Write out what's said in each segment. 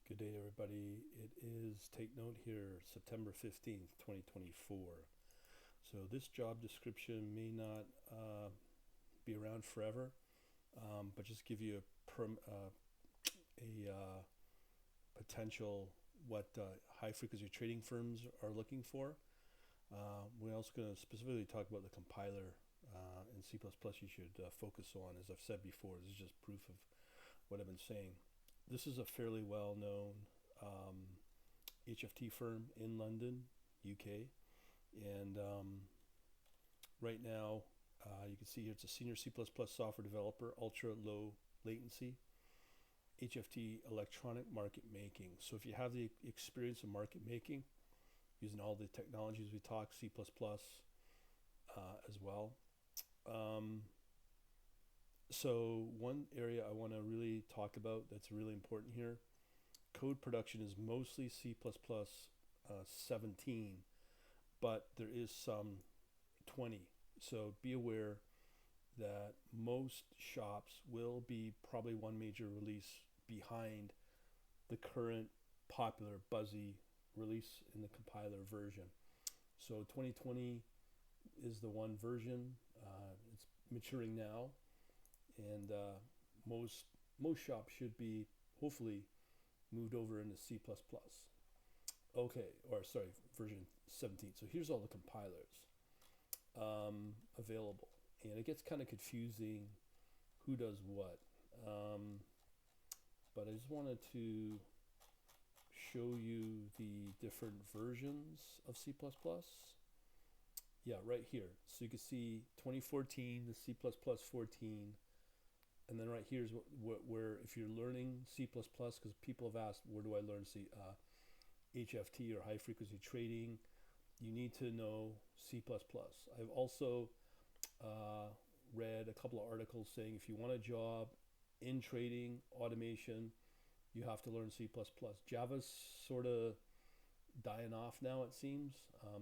Good day, everybody. It is, take note here, September 15th, 2024. So this job description may not be around forever, but just give you a potential what high frequency trading firms are looking for. We're also going to specifically talk about the compiler in C++ you should focus on. As I've said before, this is just proof of what I've been saying. This is a fairly well-known HFT firm in London, UK, and right now you can see here it's a senior C++ software developer, ultra low latency, HFT Electronic Market Making. So if you have the experience of market making, using all the technologies we talk, C++ as well. So one area I want to really talk about that's really important here, code production is mostly C++ 17, but there is some 20. So be aware that most shops will be probably one major release behind the current popular buzzy release in the compiler version. So 2020 is the one version. It's maturing now, and most shops should be hopefully moved over into C++. Okay, or sorry, version 17. So here's all the compilers available, and it gets kind of confusing who does what. But I just wanted to show you the different versions of C++. Yeah, right here. So you can see 2014, the C++ 14, and then right here is where if you're learning C++, because people have asked, where do I learn HFT or high frequency trading? You need to know C++. I've also read a couple of articles saying if you want a job in trading, automation, you have to learn C++. Java's sort of dying off now, it seems.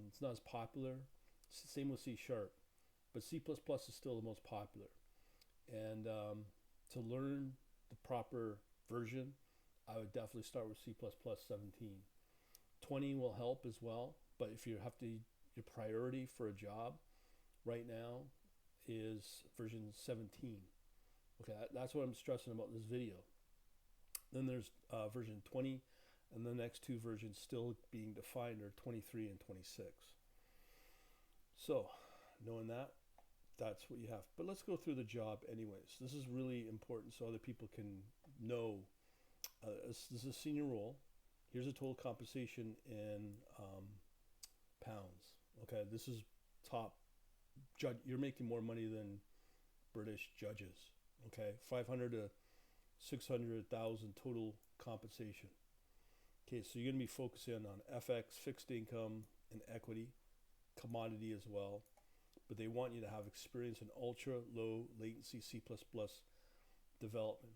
It's not as popular. Same with C#, but C++ is still the most popular. And to learn the proper version, I would definitely start with C++ 17. 20 will help as well, but if you have to, your priority for a job right now is version 17. Okay, that's what I'm stressing about this video. Then there's version 20, and the next two versions still being defined are 23 and 26. So, knowing that, that's what you have. But let's go through the job anyways. This is really important so other people can know. This is a senior role. Here's a total compensation in pounds. Okay, this is top judge. You're making more money than British judges. Okay, 500 to 600,000 total compensation. Okay, so you're going to be focusing on FX, fixed income, and equity, commodity as well. But they want you to have experience in ultra low latency C++ development.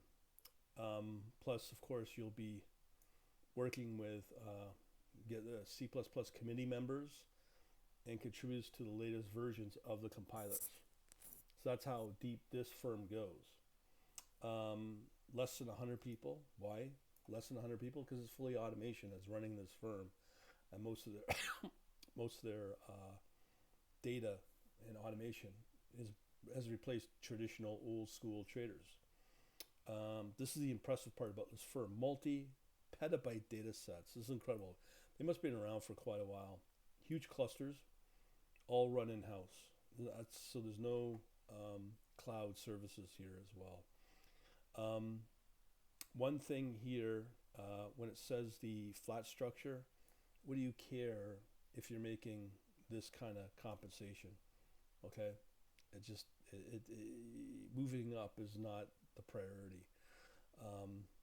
Plus, of course, you'll be working with get the C++ committee members and contributes to the latest versions of the compilers. So that's how deep this firm goes. Less than 100 people. Why? Less than 100 people because it's fully automation that's running this firm, and most of their data and automation has replaced traditional old school traders. This is the impressive part about this firm. Multi-petabyte data sets. This is incredible. They must have been around for quite a while. Huge clusters, all run in-house. So there's no cloud services here as well. One thing here, when it says the flat structure, what do you care if you're making this kind of compensation? Okay, moving up is not the priority.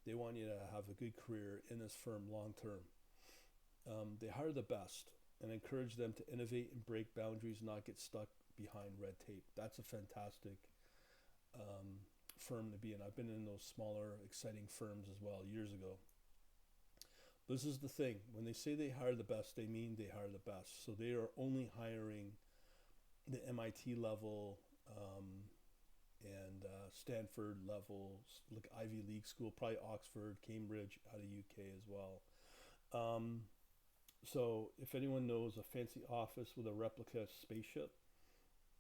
They want you to have a good career in this firm long term. They hire the best and encourage them to innovate and break boundaries, not get stuck behind red tape. That's a fantastic firm to be in. I've been in those smaller, exciting firms as well years ago. This is the thing. When they say they hire the best, they mean they hire the best. So they are only hiring the MIT level and Stanford level, like Ivy League school, probably Oxford, Cambridge, out of UK as well. Um, so if anyone knows a fancy office with a replica spaceship,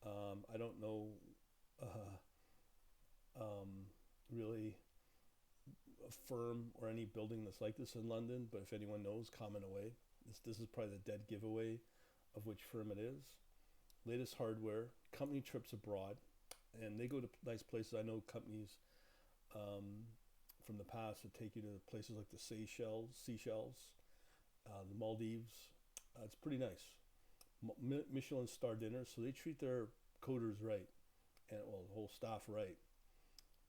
I don't know uh, really a firm or any building that's like this in London, but if anyone knows, comment away. This is probably the dead giveaway of which firm it is. Latest hardware, company trips abroad, and they go to nice places. I know companies um, from the past that take you to places like the Seychelles, the Maldives. It's pretty nice. Michelin star dinners, so they treat their coders right, and well, the whole staff right.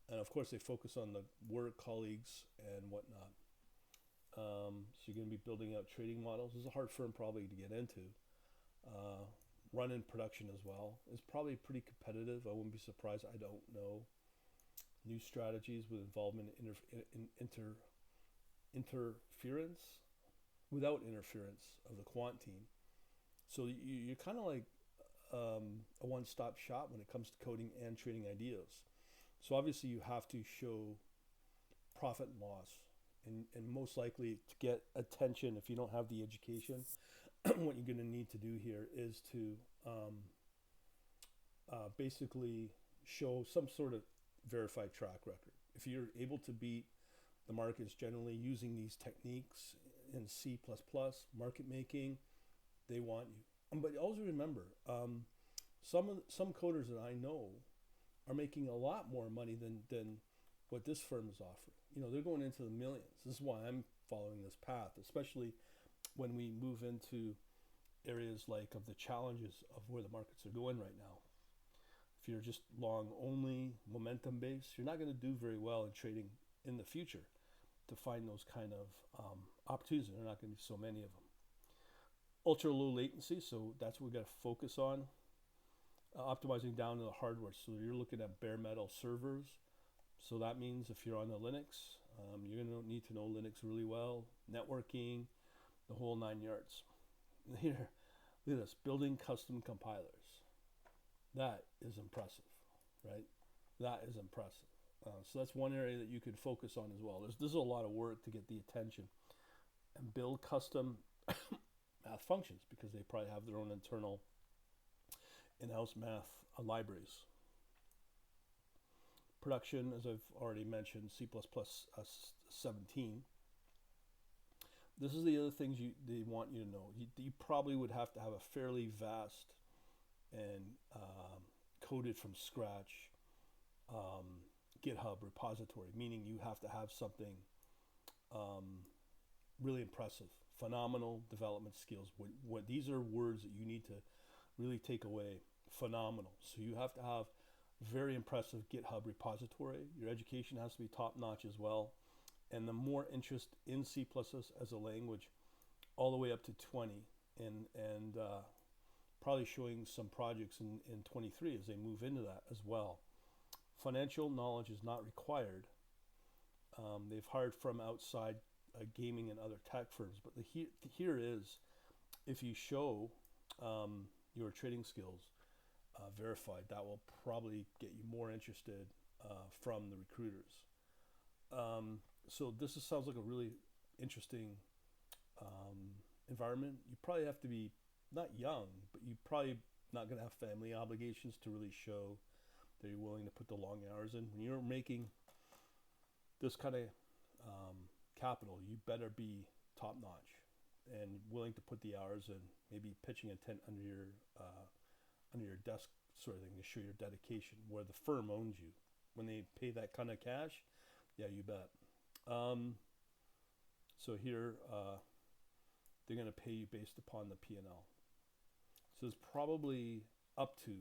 And of course, they focus on the work, colleagues, and whatnot. So you're going to be building out trading models. This is a hard firm probably to get into. Uh, Run in production as well. It's probably pretty competitive. I wouldn't be surprised. I don't know. New strategies with involvement in interference without interference of the quant team. So you're kind of like a one-stop shop when it comes to coding and trading ideas. So obviously you have to show profit and loss, and most likely to get attention if you don't have the education. What you're going to need to do here is to basically show some sort of verified track record. If you're able to beat the markets generally using these techniques in C++, market making, they want you. But always remember, some coders that I know are making a lot more money than what this firm is offering. You know, they're going into the millions. This is why I'm following this path, especially when we move into areas like of the challenges of where the markets are going right now. If you're just long only, momentum based, you're not going to do very well in trading in the future to find those kind of opportunities. There are not going to be so many of them. Ultra low latency, so that's what we got to focus on. Optimizing down to the hardware, so you're looking at bare metal servers. So that means if you're on the Linux, you're going to need to know Linux really well, networking, the whole 9 yards. Here, look at this, building custom compilers. That is impressive, right? That is impressive. So that's one area that you could focus on as well. There's a lot of work to get the attention and build custom math functions because they probably have their own internal in-house math libraries. Production, as I've already mentioned, C++ 17. This is the other things they want you to know. You probably would have to have a fairly vast and coded from scratch GitHub repository, meaning you have to have something really impressive, phenomenal development skills. What these are words that you need to really take away. Phenomenal. So you have to have very impressive GitHub repository. Your education has to be top notch as well. And the more interest in C++ as a language, all the way up to 20, and probably showing some projects in 23 as they move into that as well. Financial knowledge is not required. They've hired from outside gaming and other tech firms, but here is, if you show your trading skills verified, that will probably get you more interested from the recruiters. So this sounds like a really interesting environment. You probably have to be not young, but you probably not going to have family obligations to really show that you're willing to put the long hours in. When you're making this kind of capital, you better be top notch and willing to put the hours in. Maybe pitching a tent under your desk sort of thing to show your dedication. Where the firm owns you, when they pay that kind of cash, yeah, you bet. So here they're going to pay you based upon the P&L. So it's probably up to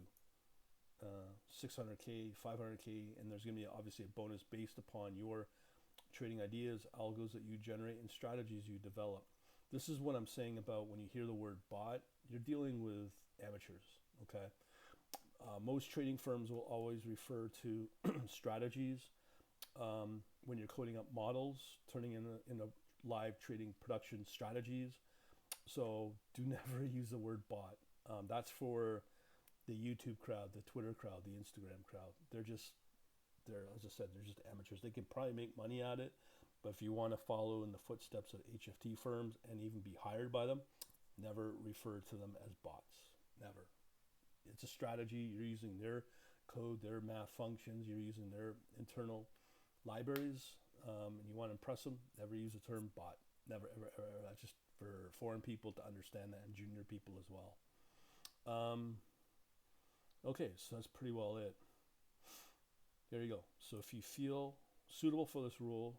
600K, 500K, and there's going to be obviously a bonus based upon your trading ideas, algos that you generate, and strategies you develop. This is what I'm saying about when you hear the word bot, you're dealing with amateurs, okay? Most trading firms will always refer to strategies when you're coding up models, turning in a live trading production strategies. So do never use the word bot. That's for the YouTube crowd, the Twitter crowd, the Instagram crowd. They're just they're, as I said, they're just amateurs. They can probably make money at it, but if you want to follow in the footsteps of HFT firms and even be hired by them, never refer to them as bots. Never. It's a strategy. You're using their code, their math functions. You're using their internal libraries, and you want to impress them. Never use the term bot. Never, ever, ever, ever. That's just for foreign people to understand that, and junior people as well. Okay, so that's pretty well it. There you go. So if you feel suitable for this role,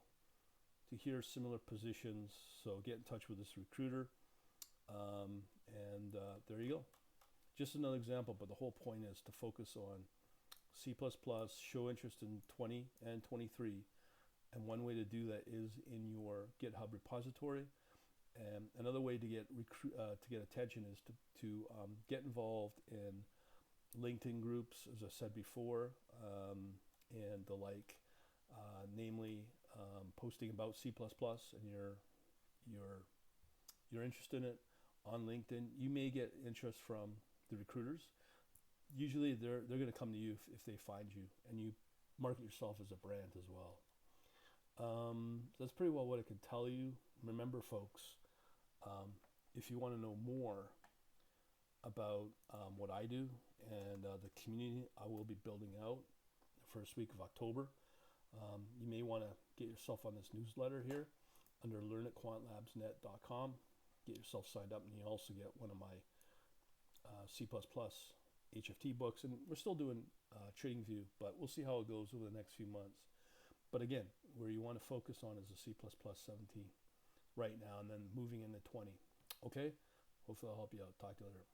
to hear similar positions, so get in touch with this recruiter, and there you go. Just another example, but the whole point is to focus on C++, show interest in 20 and 23, and one way to do that is in your GitHub repository. And another way to get attention is to get involved in LinkedIn groups, as I said before, and the like, namely posting about C++ and you're interested in it on LinkedIn. You may get interest from the recruiters. Usually they're going to come to you if they find you, and you market yourself as a brand as well. That's pretty well what I can tell you. Remember, folks, if you want to know more about what I do and the community I will be building out the first week of October, you may want to get yourself on this newsletter here under learn@quantlabsnet.com. Get yourself signed up, and you also get one of my C++ HFT books. And we're still doing TradingView, but we'll see how it goes over the next few months. But again, where you want to focus on is the C++ 17 right now, and then moving into 20. Okay? Hopefully I'll help you out. Talk to you later.